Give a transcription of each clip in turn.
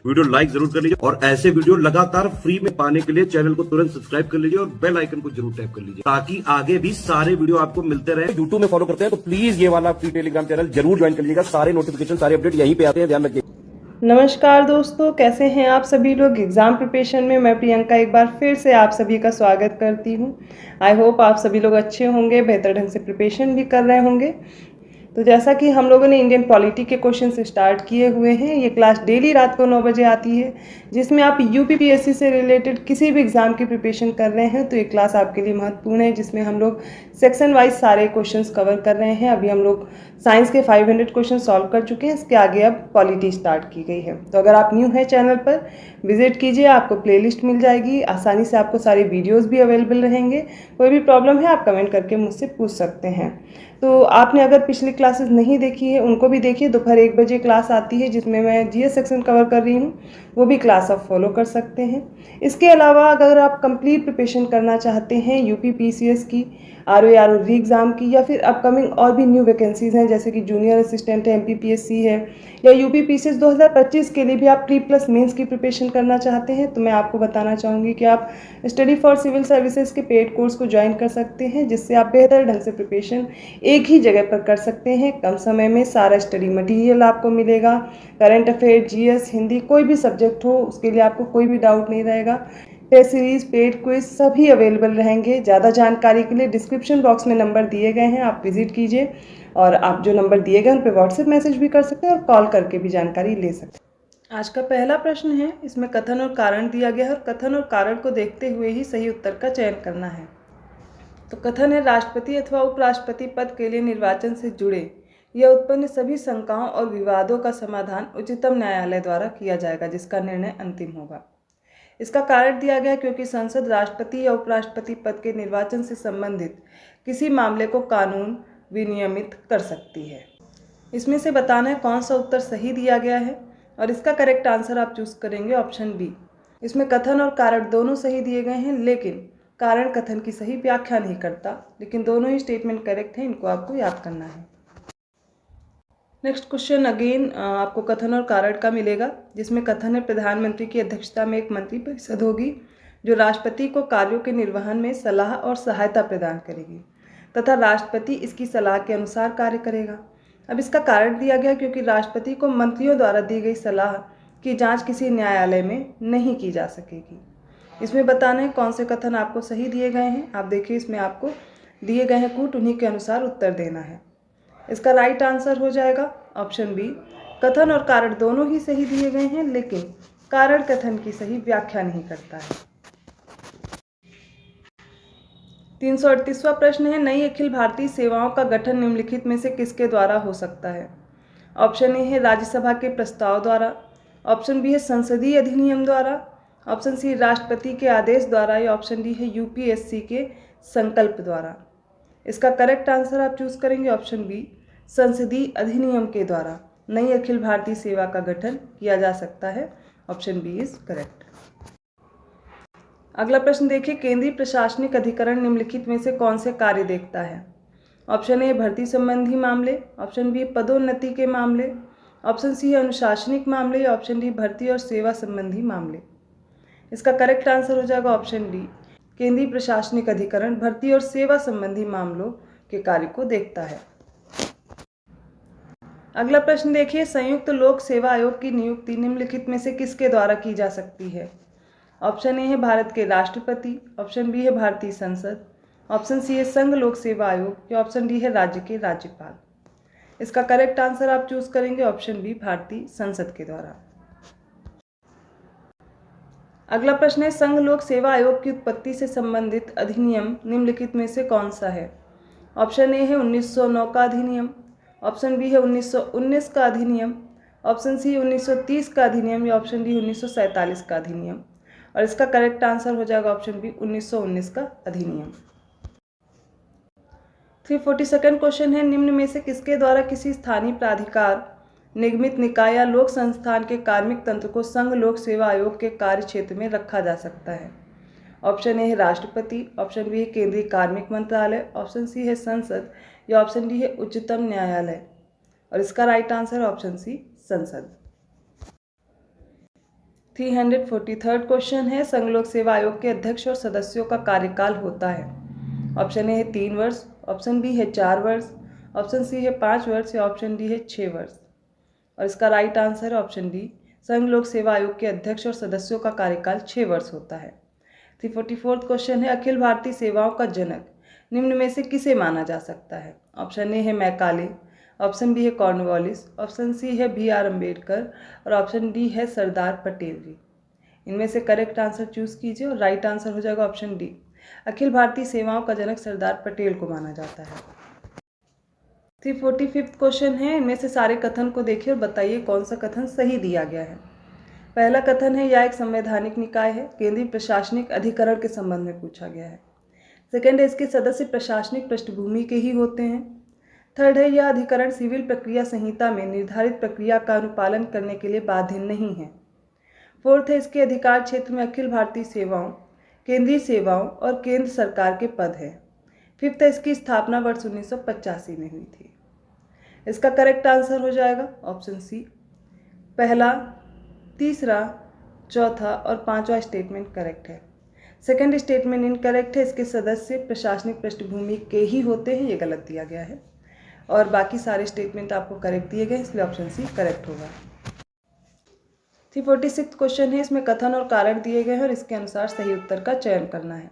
Video like जरूर कर लीजिए और ऐसे वीडियो लगातार फ्री में पाने के लिए चैनल को तुरंत सब्सक्राइब कर लीजिए और बेल आइकन को जरूर टैप कर लीजिए ताकि आगे भी सारे वीडियो आपको मिलते रहे। यूट्यूब में फॉलो करते हैं तो प्लीज ये वाला फ्री टेलीग्राम चैनल जरूर ज्वाइन कर लीजिएगा। सारे नोटिफिकेशन सारे अपडेट यहीं पे आते हैं, ध्यान रखिए। नमस्कार दोस्तों, कैसे हैं आप सभी लोग। एग्ज़ाम प्रिपरेशन में मैं प्रियंका एक बार फिर से आप सभी का स्वागत करती हूं। आई होप आप सभी लोग अच्छे होंगे, बेहतर ढंग से प्रिपरेशन भी कर रहे होंगे। तो जैसा कि हम लोगों ने इंडियन पॉलिटी के क्वेश्चन स्टार्ट किए हुए हैं, ये क्लास डेली रात को 9 बजे आती है, जिसमें आप यूपीपीएससी से रिलेटेड किसी भी एग्ज़ाम की प्रिपरेशन कर रहे हैं तो ये क्लास आपके लिए महत्वपूर्ण है, जिसमें हम लोग सेक्शन वाइज सारे क्वेश्चंस कवर कर रहे हैं। अभी हम लोग साइंस के 500 क्वेश्चन सॉल्व कर चुके हैं, इसके आगे अब पॉलिटी स्टार्ट की गई है। तो अगर आप न्यू हैं चैनल पर, विजिट कीजिए, आपको प्लेलिस्ट मिल जाएगी, आसानी से आपको सारे वीडियोज़ भी अवेलेबल रहेंगे। कोई भी प्रॉब्लम है आप कमेंट करके मुझसे पूछ सकते हैं। तो आपने अगर पिछली क्लासेस नहीं देखी है उनको भी देखिए। दोपहर 1 बजे क्लास आती है जिसमें मैं जीएस सेक्शन कवर कर रही हूँ, वो भी क्लास आप फॉलो कर सकते हैं। इसके अलावा अगर आप कंप्लीट प्रिपरेशन करना चाहते हैं यूपी पीसीएस की, आरओ री एग्ज़ाम की, या फिर अपकमिंग और भी न्यू वैकेंसीज़ हैं जैसे कि जूनियर असिस्टेंट है, एमपीपीएससी है, या यूपी पीसीएस 2025 के लिए भी आप प्री प्लस मेंस की प्रिपरेशन करना चाहते हैं, तो मैं आपको बताना चाहूँगी कि आप स्टडी फॉर सिविल सर्विसेज के पेड कोर्स को ज्वाइन कर सकते हैं, जिससे आप बेहतर ढंग से प्रिपरेशन एक ही जगह पर कर सकते हैं। कम समय में सारा स्टडी मटेरियल आपको मिलेगा। करंट अफेयर, जीएस, हिंदी, कोई भी सब्जेक्ट हो उसके लिए आपको कोई भी डाउट नहीं रहेगा। टेस्ट सीरीज, पेड क्विज सभी अवेलेबल रहेंगे। ज़्यादा जानकारी के लिए डिस्क्रिप्शन बॉक्स में नंबर दिए गए हैं, आप विजिट कीजिए और आप जो नंबर दिए गए उन पर व्हाट्सएप मैसेज भी कर सकते हैं और कॉल करके भी जानकारी ले सकते हैं। आज का पहला प्रश्न है, इसमें कथन और कारण दिया गया है और कथन और कारण को देखते हुए ही सही उत्तर का चयन करना है। तो कथन है, राष्ट्रपति अथवा उपराष्ट्रपति पद के लिए निर्वाचन से जुड़े यह उत्पन्न सभी शंकाओं और विवादों का समाधान उच्चतम न्यायालय द्वारा किया जाएगा, जिसका निर्णय अंतिम होगा। इसका कारण दिया गया क्योंकि संसद राष्ट्रपति या उपराष्ट्रपति पद के निर्वाचन से संबंधित किसी मामले को कानून विनियमित कर सकती है। इसमें से बताना है कौन सा उत्तर सही दिया गया है और इसका करेक्ट आंसर आप चूज करेंगे ऑप्शन बी। इसमें कथन और कारण दोनों सही दिए गए हैं, लेकिन कारण कथन की सही व्याख्या नहीं करता, लेकिन दोनों ही स्टेटमेंट करेक्ट हैं, इनको आपको याद करना है। नेक्स्ट क्वेश्चन अगेन आपको कथन और कारण का मिलेगा, जिसमें कथन है, प्रधानमंत्री की अध्यक्षता में एक मंत्रिपरिषद होगी जो राष्ट्रपति को कार्यों के निर्वहन में सलाह और सहायता प्रदान करेगी तथा राष्ट्रपति इसकी सलाह के अनुसार कार्य करेगा। अब इसका कारण दिया गया क्योंकि राष्ट्रपति को मंत्रियों द्वारा दी गई सलाह की जांच किसी न्यायालय में नहीं की जा सकेगी। इसमें बताना है कौन से कथन आपको सही दिए गए हैं। आप देखिए, इसमें आपको दिए गए हैं कूट, उन्हीं के अनुसार उत्तर देना है। इसका राइट आंसर हो जाएगा ऑप्शन बी। कथन और कारण दोनों ही सही दिए गए हैं, लेकिन कारण कथन की सही व्याख्या नहीं करता है। 338वां प्रश्न है, नई अखिल भारतीय सेवाओं का गठन निम्नलिखित में से किसके द्वारा हो सकता है। ऑप्शन ए है राज्यसभा के प्रस्ताव द्वारा, ऑप्शन बी है संसदीय अधिनियम द्वारा, ऑप्शन सी राष्ट्रपति के आदेश द्वारा, या ऑप्शन डी है यूपीएससी के संकल्प द्वारा। इसका करेक्ट आंसर आप चूज करेंगे ऑप्शन बी, संसदीय अधिनियम के द्वारा नई अखिल भारतीय सेवा का गठन किया जा सकता है। Option B is correct. अगला प्रश्न देखिए, केंद्रीय प्रशासनिक अधिकरण निम्नलिखित में से कौन से कार्य देखता है। ऑप्शन ए भर्ती संबंधी मामले, ऑप्शन बी पदोन्नति के मामले, ऑप्शन सी है अनुशासनिक मामले, या ऑप्शन डी भर्ती और सेवा संबंधी मामले। इसका करेक्ट आंसर हो जाएगा ऑप्शन डी, केंद्रीय प्रशासनिक अधिकरण भर्ती और सेवा संबंधी मामलों के कार्य को देखता है। अगला प्रश्न देखिए, संयुक्त लोक सेवा आयोग की नियुक्ति निम्नलिखित में से किसके द्वारा की जा सकती है। ऑप्शन ए है भारत के राष्ट्रपति, ऑप्शन बी है भारतीय संसद, ऑप्शन सी है संघ लोक सेवा आयोग, या ऑप्शन डी है राज्य के राज्यपाल। इसका करेक्ट आंसर आप चूज करेंगे ऑप्शन बी, भारतीय संसद के द्वारा। अगला प्रश्न है, संघ लोक सेवा आयोग की उत्पत्ति से संबंधित अधिनियम निम्नलिखित में से कौन सा है। ऑप्शन ए है 1909 का अधिनियम, ऑप्शन बी है 1919 का अधिनियम, ऑप्शन सी 1930 का अधिनियम, या ऑप्शन डी 1947 का अधिनियम। और इसका करेक्ट आंसर हो जाएगा ऑप्शन बी, 1919 का अधिनियम। 342वां क्वेश्चन है, निम्न में से किसके द्वारा किसी स्थानीय प्राधिकार, निगमित निकाय या लोक संस्थान के कार्मिक तंत्र को संघ लोक सेवा आयोग के कार्य क्षेत्र में रखा जा सकता है। ऑप्शन ए है राष्ट्रपति, ऑप्शन बी है केंद्रीय कार्मिक मंत्रालय, ऑप्शन सी है संसद, या ऑप्शन डी है उच्चतम न्यायालय। और इसका राइट आंसर ऑप्शन सी, संसद। 343 क्वेश्चन है, संघ लोक सेवा आयोग के अध्यक्ष और सदस्यों का कार्यकाल होता है। ऑप्शन ए है 3 वर्ष, ऑप्शन बी है 4 वर्ष, ऑप्शन सी है 5 वर्ष या ऑप्शन डी है 6 वर्ष। और इसका राइट आंसर है ऑप्शन डी, संघ लोक सेवा आयोग के अध्यक्ष और सदस्यों का कार्यकाल 6 वर्ष होता है। 344 क्वेश्चन है, अखिल भारतीय सेवाओं का जनक निम्न में से किसे माना जा सकता है। ऑप्शन ए है मैकाले, ऑप्शन बी है कॉर्नवालिस, ऑप्शन सी है BR अम्बेडकर और ऑप्शन डी है सरदार पटेल जी। इनमें से करेक्ट आंसर चूज कीजिए और राइट आंसर हो जाएगा ऑप्शन डी, अखिल भारतीय सेवाओं का जनक सरदार पटेल को माना जाता है। 345 क्वेश्चन है, इनमें से सारे कथन को देखिए और बताइए कौन सा कथन सही दिया गया है। पहला कथन है, यह एक संवैधानिक निकाय है, केंद्रीय प्रशासनिक अधिकरण के संबंध में पूछा गया है। सेकेंड है, इसके सदस्य प्रशासनिक पृष्ठभूमि के ही होते हैं। थर्ड है, यह अधिकरण सिविल प्रक्रिया संहिता में निर्धारित प्रक्रिया का अनुपालन करने के लिए बाध्य नहीं है। फोर्थ है, इसके अधिकार क्षेत्र में अखिल भारतीय सेवाओं, केंद्रीय सेवाओं और केंद्र सरकार के पद है। फिफ्थ है, इसकी स्थापना वर्ष 1985 में हुई थी। इसका करेक्ट आंसर हो जाएगा ऑप्शन सी, पहला, तीसरा, चौथा और पांचवा स्टेटमेंट करेक्ट है। सेकंड स्टेटमेंट इनकरेक्ट है, इसके सदस्य प्रशासनिक पृष्ठभूमि के ही होते हैं, ये गलत दिया गया है। और बाकी सारे स्टेटमेंट आपको करेक्ट दिए गए, इसलिए ऑप्शन सी करेक्ट होगा। 346 क्वेश्चन है, इसमें कथन और कारण दिए गए हैं और इसके अनुसार सही उत्तर का चयन करना है।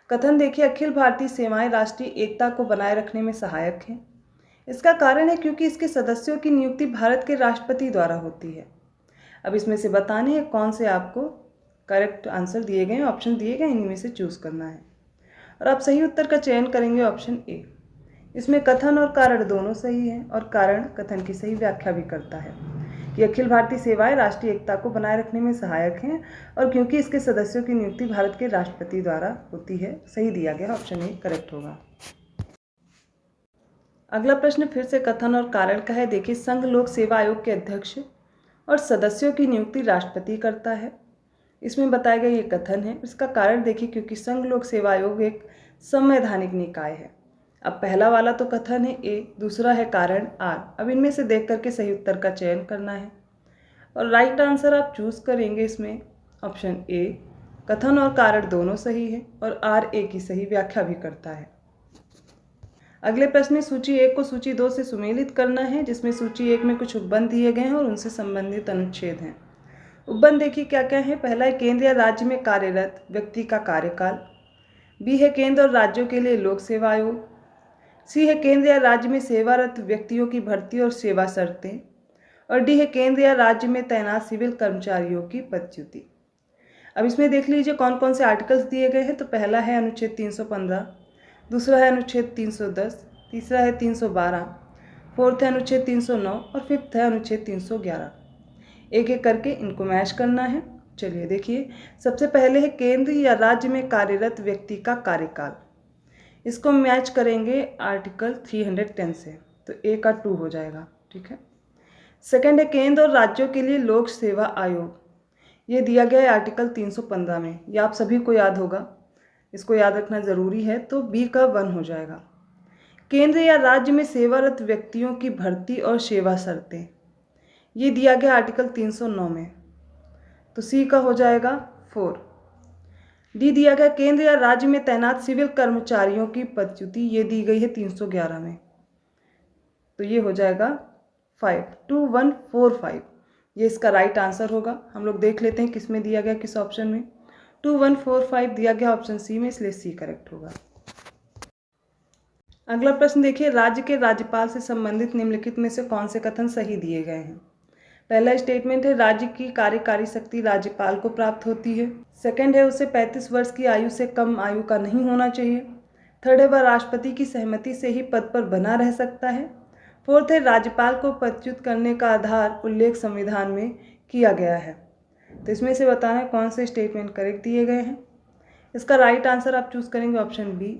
कथन देखिए, अखिल भारतीय सेवाएं राष्ट्रीय एकता को बनाए रखने में सहायक हैं। इसका कारण है क्योंकि इसके सदस्यों की नियुक्ति भारत के राष्ट्रपति द्वारा होती है। अब इसमें से बताने हैं कौन से आपको करेक्ट आंसर दिए गए हैं, ऑप्शन दिए गए, इनमें से चूज करना है और आप सही उत्तर का चयन करेंगे ऑप्शन ए। इसमें कथन और कारण दोनों सही हैं और कारण कथन की सही व्याख्या भी करता है कि अखिल भारतीय सेवाएं राष्ट्रीय एकता को बनाए रखने में सहायक हैं और क्योंकि इसके सदस्यों की नियुक्ति भारत के राष्ट्रपति द्वारा होती है, सही दिया गया, ऑप्शन ए करेक्ट होगा। अगला प्रश्न फिर से कथन और कारण का है। देखिए, संघ लोक सेवा आयोग के अध्यक्ष और सदस्यों की नियुक्ति राष्ट्रपति करता है। इसमें बताया गया ये कथन है। इसका कारण देखिए, क्योंकि संघ लोक सेवा आयोग एक संवैधानिक निकाय है। अब पहला वाला तो कथन है ए, दूसरा है कारण आर। अब इनमें से देख करके सही उत्तर का चयन करना है और राइट आंसर आप चूज करेंगे इसमें ऑप्शन ए, कथन और कारण दोनों सही है और आर ए की सही व्याख्या भी करता है। अगले प्रश्न में सूची 1 को सूची 2 से सुमेलित करना है, जिसमें सूची 1 में कुछ उपबंध दिए गए हैं और उनसे संबंधित अनुच्छेद हैं। उपबंध देखिए क्या क्या है। पहला है, केंद्र या राज्य में कार्यरत व्यक्ति का कार्यकाल। बी है, केंद्र और राज्यों के लिए लोक सेवा आयोग। सी है, केंद्र या राज्य में सेवारत व्यक्तियों की भर्ती और सेवा शर्तें। और डी है, केंद्र या राज्य में तैनात सिविल कर्मचारियों की पदच्युति। अब इसमें देख लीजिए कौन कौन से आर्टिकल्स दिए गए हैं। तो पहला है अनुच्छेद 315, दूसरा है अनुच्छेद 310, तीसरा है 312, फोर्थ है अनुच्छेद 309 और फिफ्थ है अनुच्छेद 311। एक एक करके इनको मैच करना है। चलिए देखिए, सबसे पहले है केंद्र या राज्य में कार्यरत व्यक्ति का कार्यकाल। इसको मैच करेंगे आर्टिकल 310 से, तो ए का 2 हो जाएगा, ठीक है। सेकंड है, केंद्र और राज्यों के लिए लोक सेवा आयोग। ये दिया गया है आर्टिकल 315 में, ये आप सभी को याद होगा, इसको याद रखना ज़रूरी है, तो बी का 1 हो जाएगा। केंद्र या राज्य में सेवारत व्यक्तियों की भर्ती और सेवा शर्तें, ये दिया गया आर्टिकल 309 में, तो सी का हो जाएगा 4। डी दिया गया केंद्र या राज्य में तैनात सिविल कर्मचारियों की पदच्युति, ये दी गई है 311 में, तो ये हो जाएगा 5, 2145, ये इसका राइट आंसर होगा। हम लोग देख लेते हैं किस में दिया गया, किस ऑप्शन में। 2145 दिया गया ऑप्शन सी में, इसलिए सी करेक्ट होगा। अगला प्रश्न देखिए, राज्य के राज्यपाल से संबंधित निम्नलिखित में से कौन से कथन सही दिए गए हैं। पहला स्टेटमेंट है, राज्य की कार्यकारी शक्ति राज्यपाल को प्राप्त होती है। सेकंड है, उसे 35 वर्ष की आयु से कम आयु का नहीं होना चाहिए। थर्ड है, वह राष्ट्रपति की सहमति से ही पद पर बना रह सकता है। फोर्थ है, राज्यपाल को पदच्युत करने का आधार उल्लेख संविधान में किया गया है। तो इसमें से बताना है कौन से स्टेटमेंट करेक्ट दिए गए हैं। इसका राइट आंसर आप चूज करेंगे ऑप्शन बी,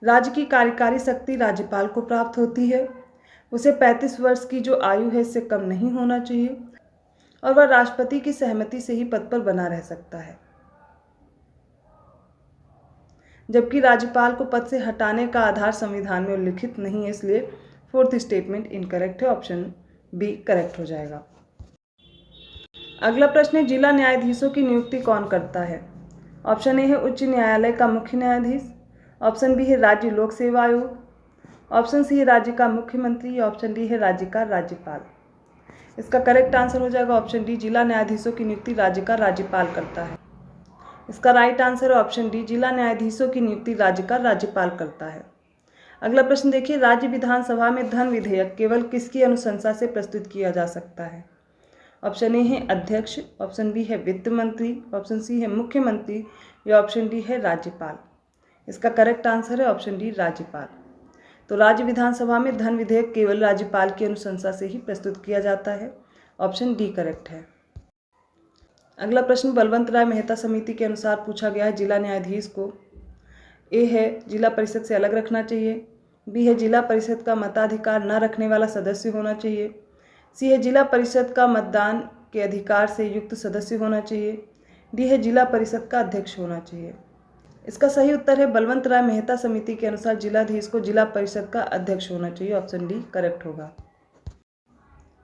राज्य की कार्यकारी शक्ति राज्यपाल को प्राप्त होती है, उसे 35 वर्ष की जो आयु है इससे कम नहीं होना चाहिए और वह राष्ट्रपति की सहमति से ही पद पर बना रह सकता है। जबकि राज्यपाल को पद से हटाने का आधार संविधान में उल्लिखित नहीं है, इसलिए फोर्थ स्टेटमेंट इनकरेक्ट है, ऑप्शन बी करेक्ट हो जाएगा। अगला प्रश्न है, जिला न्यायाधीशों की नियुक्ति कौन करता है? ऑप्शन ए है उच्च न्यायालय का मुख्य न्यायाधीश, ऑप्शन बी है राज्य लोक सेवा आयोग, ऑप्शन सी है राज्य का मुख्यमंत्री, ऑप्शन डी है राज्य का राज्यपाल। इसका करेक्ट आंसर हो जाएगा ऑप्शन डी, जिला न्यायाधीशों की नियुक्ति राज्य का राज्यपाल करता है। इसका राइट आंसर है ऑप्शन डी, जिला न्यायाधीशों की नियुक्ति राज्य का राज्यपाल करता है। अगला प्रश्न देखिए, राज्य विधानसभा में धन विधेयक केवल किसकी अनुशंसा से प्रस्तुत किया जा सकता है? ऑप्शन ए है अध्यक्ष, ऑप्शन बी है वित्त मंत्री, ऑप्शन सी है मुख्यमंत्री या ऑप्शन डी है राज्यपाल। इसका करेक्ट आंसर है ऑप्शन डी, राज्यपाल। तो राज्य विधानसभा में धन विधेयक केवल राज्यपाल की अनुशंसा से ही प्रस्तुत किया जाता है। ऑप्शन डी करेक्ट है। अगला प्रश्न बलवंत राय मेहता समिति के अनुसार पूछा गया है, जिला न्यायाधीश को ए है जिला परिषद से अलग रखना चाहिए, बी है जिला परिषद का मताधिकार न रखने वाला सदस्य होना चाहिए, सी है जिला परिषद का मतदान के अधिकार से युक्त सदस्य होना चाहिए, डी है जिला परिषद का अध्यक्ष होना चाहिए। इसका सही उत्तर है बलवंत राय मेहता समिति के अनुसार जिलाधीश को जिला परिषद का अध्यक्ष होना चाहिए। ऑप्शन डी करेक्ट होगा।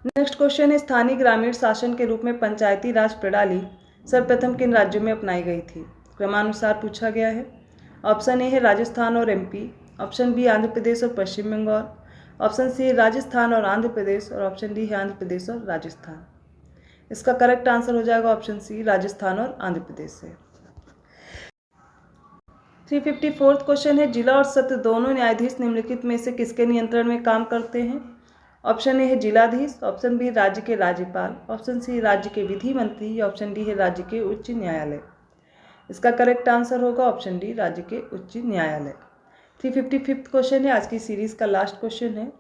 नेक्स्ट क्वेश्चन है, स्थानीय ग्रामीण शासन के रूप में पंचायती राज प्रणाली सर्वप्रथम किन राज्यों में अपनाई गई थी? क्रमानुसार पूछा गया है। ऑप्शन ए है राजस्थान और MP, option B Andhra Pradesh और पश्चिम बंगाल, ऑप्शन सी राजस्थान और आंध्र प्रदेश और ऑप्शन डी है आंध्र प्रदेश और राजस्थान। इसका करेक्ट आंसर हो जाएगा ऑप्शन सी, राजस्थान और आंध्र प्रदेश से। 354th क्वेश्चन है, जिला और सत्र दोनों न्यायाधीश निम्नलिखित में से किसके नियंत्रण में काम करते हैं? ऑप्शन ए है जिलाधीश, ऑप्शन बी राज्य के राज्यपाल, ऑप्शन सी राज्य के विधि मंत्री या ऑप्शन डी है राज्य के उच्च न्यायालय। इसका करेक्ट आंसर होगा ऑप्शन डी, राज्य के उच्च न्यायालय। 355th क्वेश्चन है, आज की सीरीज का लास्ट क्वेश्चन है,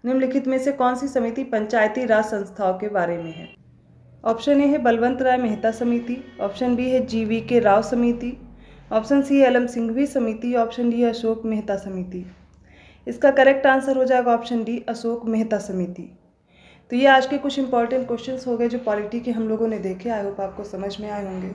निम्नलिखित में से कौन सी समिति पंचायती राज संस्थाओं के बारे में है? ऑप्शन ए है बलवंत राय मेहता समिति, ऑप्शन बी है GV राव समिति, ऑप्शन सी है LM सिंघवी समिति, ऑप्शन डी है अशोक मेहता समिति। इसका करेक्ट आंसर हो जाएगा ऑप्शन डी, अशोक मेहता समिति। तो ये आज के कुछ इंपॉर्टेंट क्वेश्चंस हो गए जो पॉलिटी के हम लोगों ने देखे। आई होप आपको समझ में आए होंगे।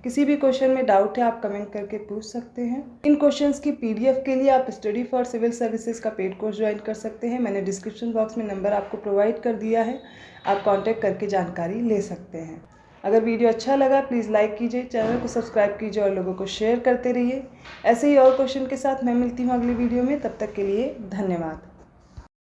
किसी भी क्वेश्चन में डाउट है आप कमेंट करके पूछ सकते हैं। इन क्वेश्चंस की PDF के लिए आप स्टडी फॉर सिविल सर्विसेज का पेड कोर्स ज्वाइन कर सकते हैं। मैंने डिस्क्रिप्शन बॉक्स में नंबर आपको प्रोवाइड कर दिया है, आप कॉन्टैक्ट करके जानकारी ले सकते हैं। अगर वीडियो अच्छा लगा प्लीज़ लाइक कीजिए, चैनल को सब्सक्राइब कीजिए और लोगों को शेयर करते रहिए। ऐसे ही और क्वेश्चन के साथ मैं मिलती हूँ अगली वीडियो में। तब तक के लिए धन्यवाद।